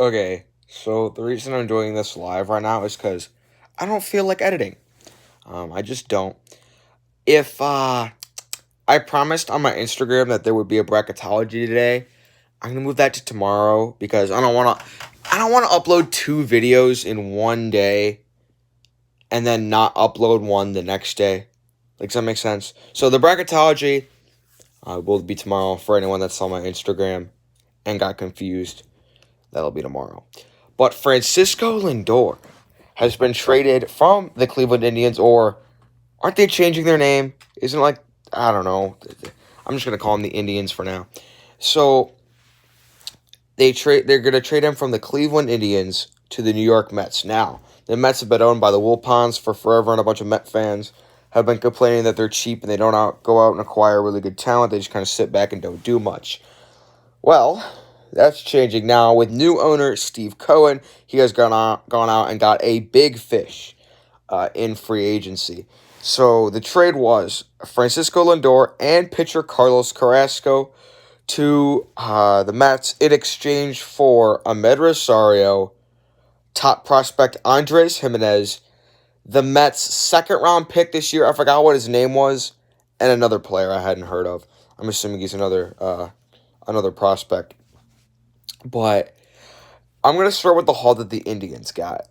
Okay, so the reason I'm doing this live right now is because I don't feel like editing. I just don't. If I promised on my Instagram that there would be a bracketology today, I'm gonna move that to tomorrow because I don't wanna upload two videos in one day and then not upload one the next day. Like, does that make sense? So the bracketology will be tomorrow for anyone that saw my Instagram and got confused. That'll be tomorrow. But Francisco Lindor has been traded from the Cleveland Indians, or aren't they changing their name? Isn't it like, I don't know. I'm just gonna call them the Indians for now. So they're gonna trade him from the Cleveland Indians to the New York Mets. Now, the Mets have been owned by the Wilpons for forever, and a bunch of Met fans have been complaining that they're cheap and they don't go out and acquire really good talent. They just kind of sit back and don't do much. Well, that's changing now with new owner Steve Cohen. He has gone out and got a big fish in free agency. So the trade was Francisco Lindor and pitcher Carlos Carrasco to the Mets in exchange for Ahmed Rosario, top prospect Andres Jimenez, the Mets' second round pick this year. I forgot what his name was, and another player I hadn't heard of. I'm assuming he's another prospect. But I'm gonna start with the haul that the Indians got.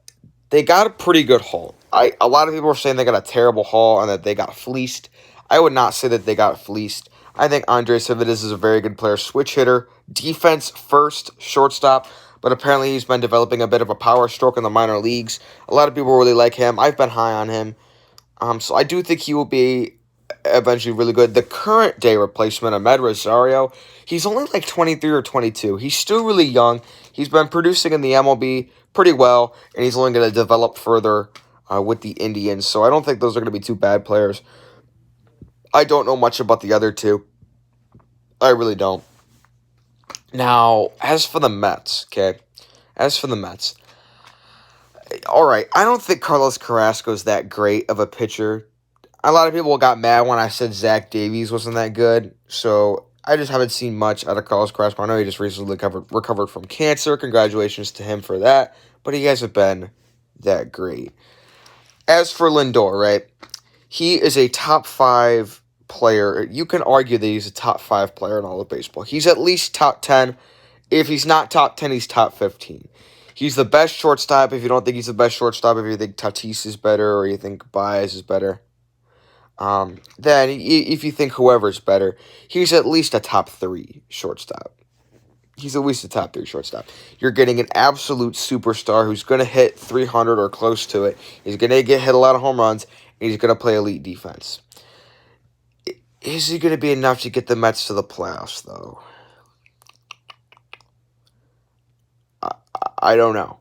They got a pretty good haul. A lot of people are saying they got a terrible haul and that they got fleeced. I would not say that they got fleeced. I think Andres Civitas is a very good player, switch hitter, defense first, shortstop. But apparently he's been developing a bit of a power stroke in the minor leagues. A lot of people really like him. I've been high on him. So I do think he will be eventually really good. The current day replacement, Ahmed Rosario, he's only like 23 or 22. He's still really young. He's been producing in the MLB pretty well, and he's only going to develop further with the Indians. So I don't think those are going to be two bad players. I don't know much about the other two. I really don't. Now, as for the Mets, okay? As for the Mets, all right, I don't think Carlos Carrasco is that great of a pitcher. A lot of people got mad when I said Zach Davies wasn't that good, so I just haven't seen much out of Carlos Carrasco. I know he just recently recovered from cancer. Congratulations to him for that, but he hasn't been that great. As for Lindor, right, he is a top five player. You can argue that he's a top five player in all of baseball. He's at least top 10. If he's not top 10, he's top 15. He's the best shortstop. If you don't think he's the best shortstop, if you think Tatis is better or you think Baez is better, then if you think whoever's better, he's at least a top three shortstop. He's at least a top three shortstop. You're getting an absolute superstar who's going to hit 300 or close to it. He's going to hit a lot of home runs, and he's going to play elite defense. Is he going to be enough to get the Mets to the playoffs, though? I don't know.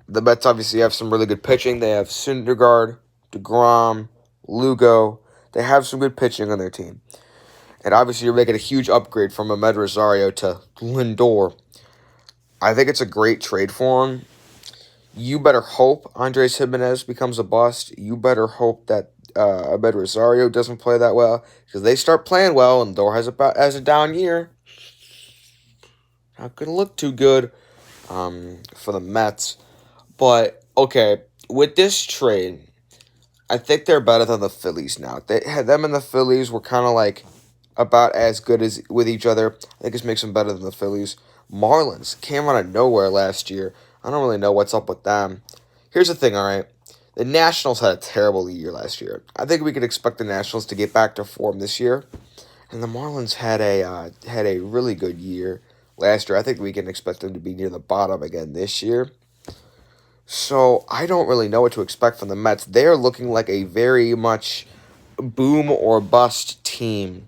The Mets obviously have some really good pitching. They have Syndergaard, DeGrom, Lugo. They have some good pitching on their team. And obviously you're making a huge upgrade from Ahmed Rosario to Lindor. I think it's a great trade for him. You better hope Andres Jimenez becomes a bust. You better hope that Ahmed Rosario doesn't play that well. Because they start playing well and Lindor has a down year. Not going to look too good for the Mets. But, okay, with this trade, I think they're better than the Phillies now. Them and the Phillies were kind of like about as good as with each other. I think this makes them better than the Phillies. Marlins came out of nowhere last year. I don't really know what's up with them. Here's the thing, all right? The Nationals had a terrible year last year. I think we could expect the Nationals to get back to form this year. And the Marlins had a really good year last year. I think we can expect them to be near the bottom again this year. So I don't really know what to expect from the Mets. They're looking like a very much boom or bust team.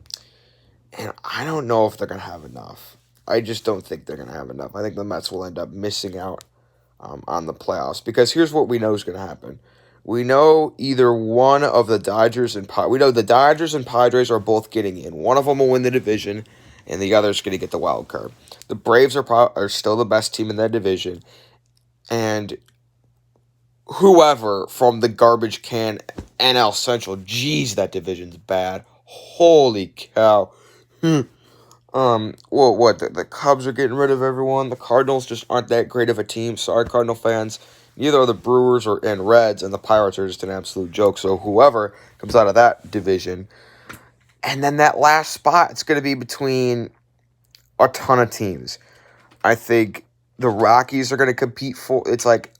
And I don't know if they're going to have enough. I just don't think they're going to have enough. I think the Mets will end up missing out on the playoffs. Because here's what we know is going to happen. We know either one of the Dodgers and we know the Dodgers and Padres are both getting in. One of them will win the division, and the other is going to get the wild card. The Braves are still the best team in that division. And whoever from the garbage can NL Central, geez, that division's bad. Holy cow. Well, what the Cubs are getting rid of everyone. The Cardinals just aren't that great of a team. Sorry, Cardinal fans. Neither are the Brewers or and Reds, and the Pirates are just an absolute joke. So whoever comes out of that division, and then that last spot, it's going to be between a ton of teams. I think the Rockies are going to compete for. It's like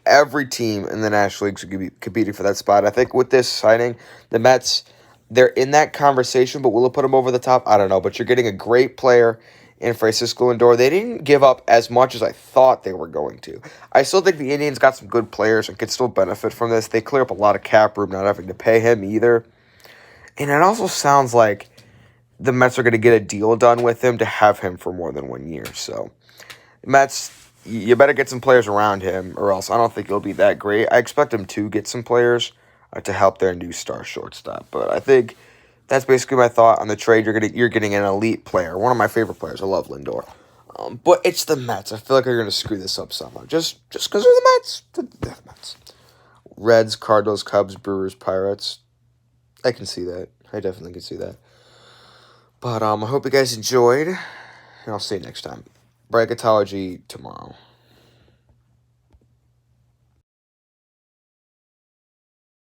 every team in the National League is going to be competing for that spot. I think with this signing, the Mets, they're in that conversation, but will it put them over the top? I don't know. But you're getting a great player in Francisco Lindor. They didn't give up as much as I thought they were going to. I still think the Indians got some good players and could still benefit from this. They clear up a lot of cap room, not having to pay him either. And it also sounds like the Mets are going to get a deal done with him to have him for more than 1 year. So, Mets, you better get some players around him, or else I don't think he'll be that great. I expect him to get some players to help their new star shortstop. But I think that's basically my thought on the trade. You're getting an elite player, one of my favorite players. I love Lindor. But it's the Mets. I feel like they're going to screw this up somehow. Just because they're the Mets. They're the Mets. Reds, Cardinals, Cubs, Brewers, Pirates. I can see that. I definitely can see that. But I hope you guys enjoyed, and I'll see you next time. Bracketology tomorrow.